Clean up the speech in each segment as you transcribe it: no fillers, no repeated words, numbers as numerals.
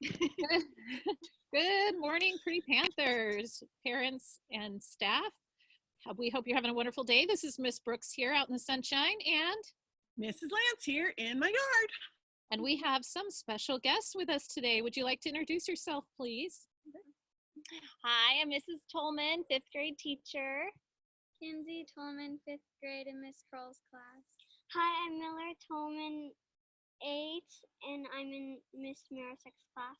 Good, good morning, Pretty Panthers, parents and staff. We hope you're having a wonderful day. This is Miss Brooks here out in the sunshine, Mrs. Lance here in my yard. And we have some special guests with us today. Would you like to introduce yourself, please? Hi, I'm Mrs. Tolman, 5th grade teacher. Kinsey Tolman, 5th grade in Miss Kroll's class. Hi, I'm Miller Tolman, 8, and I'm in Miss Marisek's class.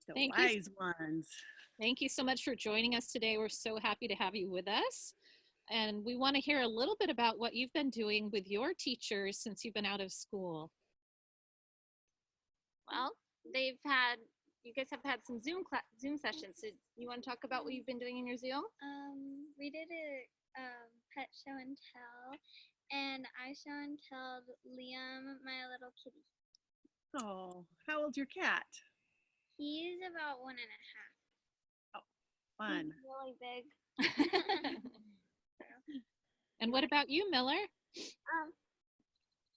The Thank wise ones. Thank you so much for joining us today. We're so happy to have you with us. And we want to hear a little bit about what you've been doing with your teachers since you've been out of school. Well, you guys have had some Zoom sessions. So you want to talk about what you've been doing in your Zoom? We did a pet show and tell, and I show and tell Liam, my little kitty. Oh, how old's your cat? He's about 1.5. Fun. He's really big. And what about you, Miller?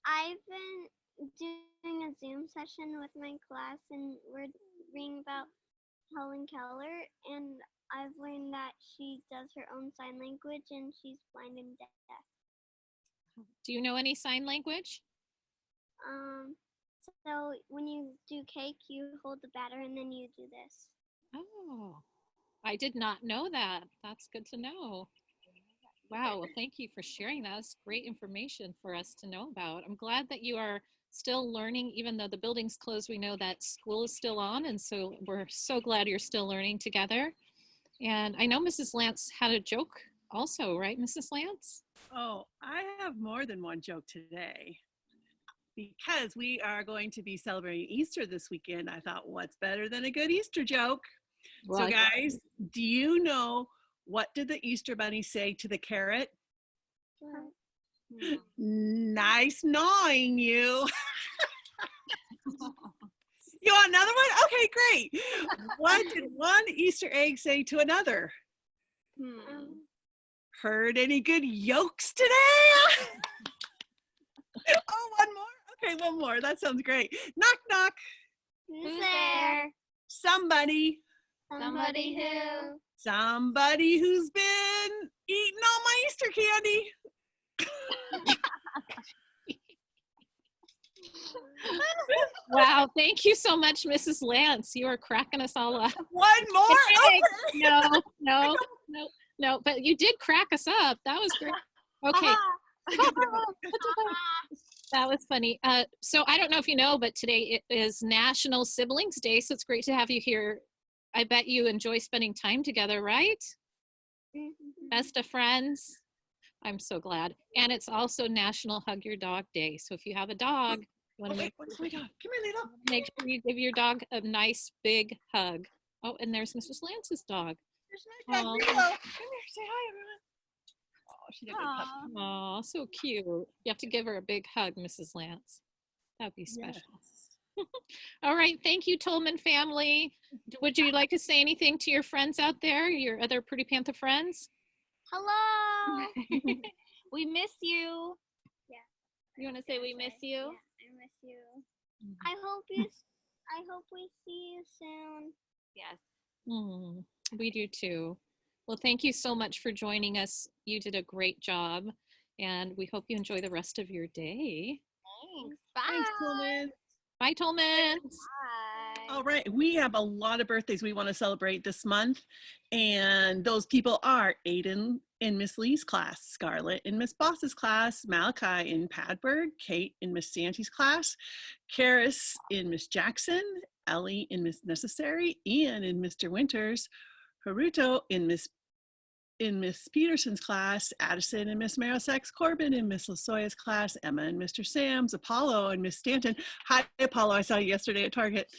I've been doing a Zoom session with my class, and we're reading about Helen Keller, and I've learned that she does her own sign language, and she's blind and deaf. Do you know any sign language? So when you do cake, you hold the batter, and then you do this. Oh, I did not know that. That's good to know. Wow, well, thank you for sharing that. That's great information for us to know about. I'm glad that you are still learning, even though the building's closed. We know that school is still on, and so we're so glad you're still learning together. And I know Mrs. Lance had a joke also, right, Mrs. Lance? Oh, I have more than one joke today. Because we are going to be celebrating Easter this weekend, I thought, what's better than a good Easter joke? Well, so guys, do you know what did the Easter bunny say to the carrot? Nice gnawing you. You want another one? Okay, great. What did one Easter egg say to another? Heard any good yolks today? Oh, one more? Okay, one more. That sounds great. Knock, knock. Who's there? Somebody. Somebody who? Somebody who's been eating all my Easter candy. wow, thank you so much, Mrs. Lance. You are cracking us all up. One more? Okay. No, but you did crack us up. That was great. Okay. That was funny. So I don't know if you know, but today it is National Siblings Day, so it's great to have you here. I bet you enjoy spending time together, right? Best of friends. I'm so glad. And it's also National Hug Your Dog Day. So if you have a dog, you want to make sure you give your dog a nice big hug. Oh, and there's Mrs. Lance's dog. There's my dog, Milo. Come here, say hi, everyone. Oh, she did a good puppy. Oh, so cute. You have to give her a big hug, Mrs. Lance. That'd be special. Yes. All right. Thank you, Tolman family. Would you like to say anything to your friends out there, your other Pretty Panther friends? Hello. We miss you. Yeah. You want to say we miss you? Yeah, I miss you. I hope we see you soon. Yes. We do too. Well, thank you so much for joining us. You did a great job, and we hope you enjoy the rest of your day. Thanks. Bye. Thanks, Coleman. Bye, Tolman. Bye. All right, we have a lot of birthdays we want to celebrate this month, and those people are Aiden in Miss Lee's class, Scarlett in Miss Boss's class, Malachi in Padberg, Kate in Miss Santy's class, Karis in Miss Jackson, Ellie in Miss Necessary, Ian in Mr. Winters, Haruto in Miss Peterson's class, Addison and Miss Marisek's, Corbin in Miss Lasoya's class, Emma and Mr. Sam's, Apollo and Miss Stanton. Hi, Apollo, I saw you yesterday at Target.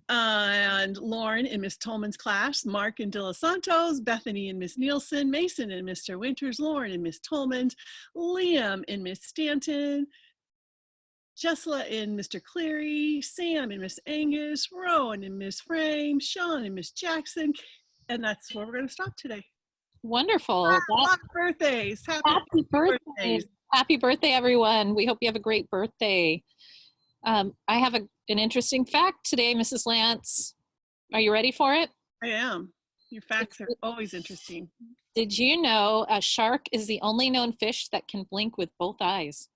And Lauren in Miss Tolman's class, Mark in De Los Santos, Bethany and Miss Nielsen, Mason and Mr. Winters, Lauren and Miss Tolman's, Liam in Miss Stanton, Jessla in Mr. Cleary, Sam and Miss Angus, Rowan and Miss Frame, Sean and Miss Jackson. And that's where we're going to stop today. Wonderful. Happy birthdays. Happy birthday. Happy birthday, everyone. We hope you have a great birthday. I have an interesting fact today, Mrs. Lance. Are you ready for it? I am. Your facts are always interesting. Did you know a shark is the only known fish that can blink with both eyes?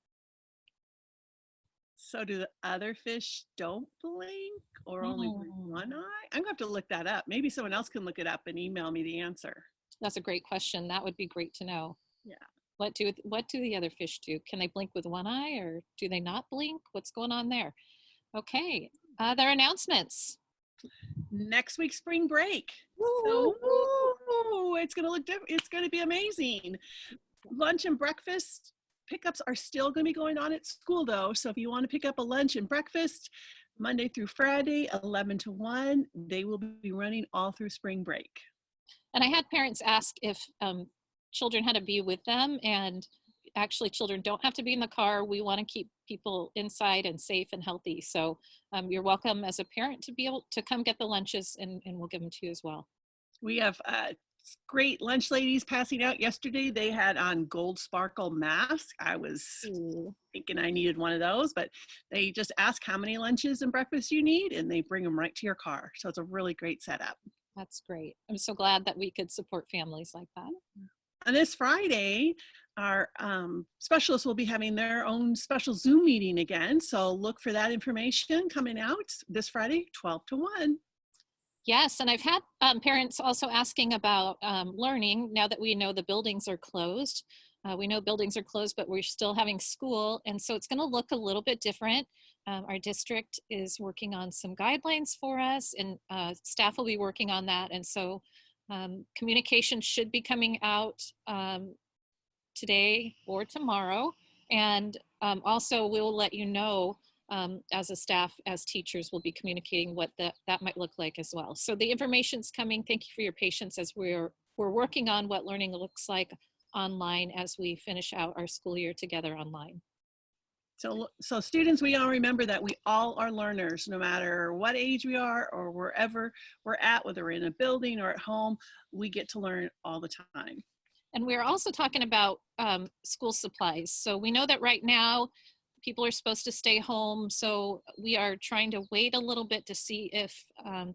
So do the other fish don't blink or only blink one eye? I'm going to have to look that up. Maybe someone else can look it up and email me the answer. That's a great question. That would be great to know. Yeah. What do the other fish do? Can they blink with one eye or do they not blink? What's going on there? Okay. Other announcements. Next week, spring break. So it's going to look different. It's going to be amazing. Lunch and breakfast pickups are still going to be going on at school though. So if you want to pick up a lunch and breakfast Monday through Friday, 11 to 1, they will be running all through spring break. And I had parents ask if children had to be with them, and actually children don't have to be in the car. We want to keep people inside and safe and healthy. So you're welcome as a parent to be able to come get the lunches, and we'll give them to you as well. We have great lunch ladies passing out yesterday. They had on gold sparkle masks. I was thinking I needed one of those, but they just ask how many lunches and breakfasts you need, and they bring them right to your car. So it's a really great setup. That's great. I'm so glad that we could support families like that. On this Friday, our specialists will be having their own special Zoom meeting again. So look for that information coming out this Friday, 12 to 1. Yes, and I've had parents also asking about learning now that we know the buildings are closed. We know buildings are closed, but we're still having school. And so it's going to look a little bit different. Our district is working on some guidelines for us, and staff will be working on that. And so communication should be coming out today or tomorrow. And also we'll let you know as a staff, as teachers, will be communicating what that might look like as well. So the information's coming. Thank you for your patience as we're working on what learning looks like online as we finish out our school year together online. So students, we all remember that we all are learners, no matter what age we are or wherever we're at, whether we're in a building or at home, we get to learn all the time. And we're also talking about school supplies. So we know that right now people are supposed to stay home. So we are trying to wait a little bit to see if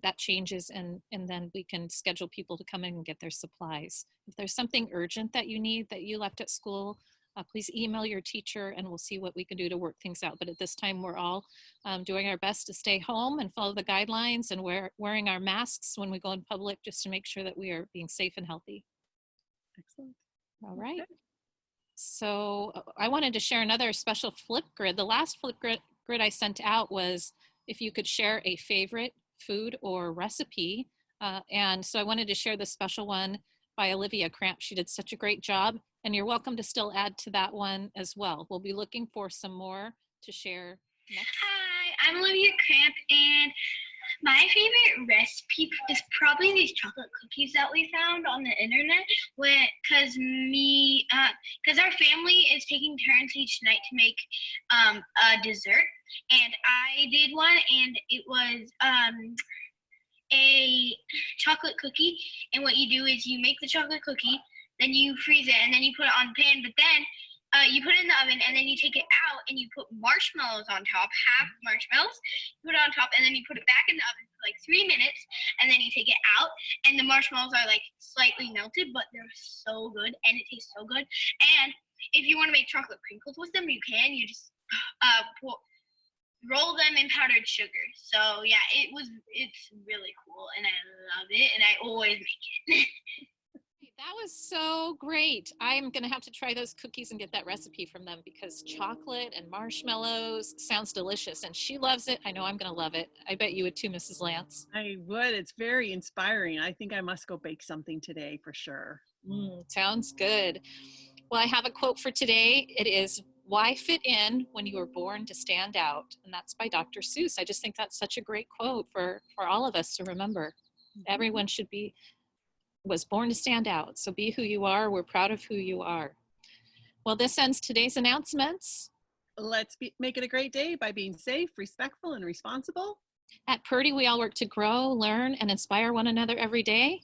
that changes, and then we can schedule people to come in and get their supplies. If there's something urgent that you need that you left at school, please email your teacher and we'll see what we can do to work things out. But at this time, we're all doing our best to stay home and follow the guidelines and wearing our masks when we go in public, just to make sure that we are being safe and healthy. Excellent. All right. So I wanted to share another special flip grid. The last flip grid I sent out was if you could share a favorite food or recipe. And so I wanted to share this special one by Olivia Cramp. She did such a great job, and you're welcome to still add to that one as well. We'll be looking for some more to share next. Hi, I'm Olivia Cramp, and my favorite recipe is probably these chocolate cookies that we found on the internet. Because our family is taking turns each night to make a dessert, and I did one, and it was a chocolate cookie. And what you do is you make the chocolate cookie, then you freeze it, and then you put it on the pan. But then you put it in the oven, and then you take it out and you put marshmallows on top, half marshmallows, you put it on top, and then you put it back in the oven for like 3 minutes, and then you take it out, and the marshmallows are like slightly melted, but they're so good, and it tastes so good. And if you want to make chocolate crinkles with them, you can. You just roll them in powdered sugar. So yeah, it's really cool, and I love it, and I always make it. That was so great. I'm going to have to try those cookies and get that recipe from them, because chocolate and marshmallows sounds delicious, and she loves it. I know I'm going to love it. I bet you would too, Mrs. Lance. I would. It's very inspiring. I think I must go bake something today for sure. Sounds good. Well, I have a quote for today. It is, "Why fit in when you were born to stand out?" And that's by Dr. Seuss. I just think that's such a great quote for all of us to remember. Everyone was born to stand out. So be who you are. We're proud of who you are. Well, this ends today's announcements. Let's make it a great day by being safe, respectful, and responsible. At Purdy, we all work to grow, learn, and inspire one another every day.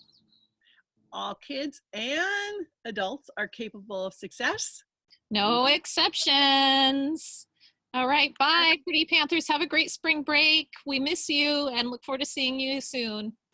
All kids and adults are capable of success. No exceptions. All right, bye, Purdy Panthers. Have a great spring break. We miss you and look forward to seeing you soon.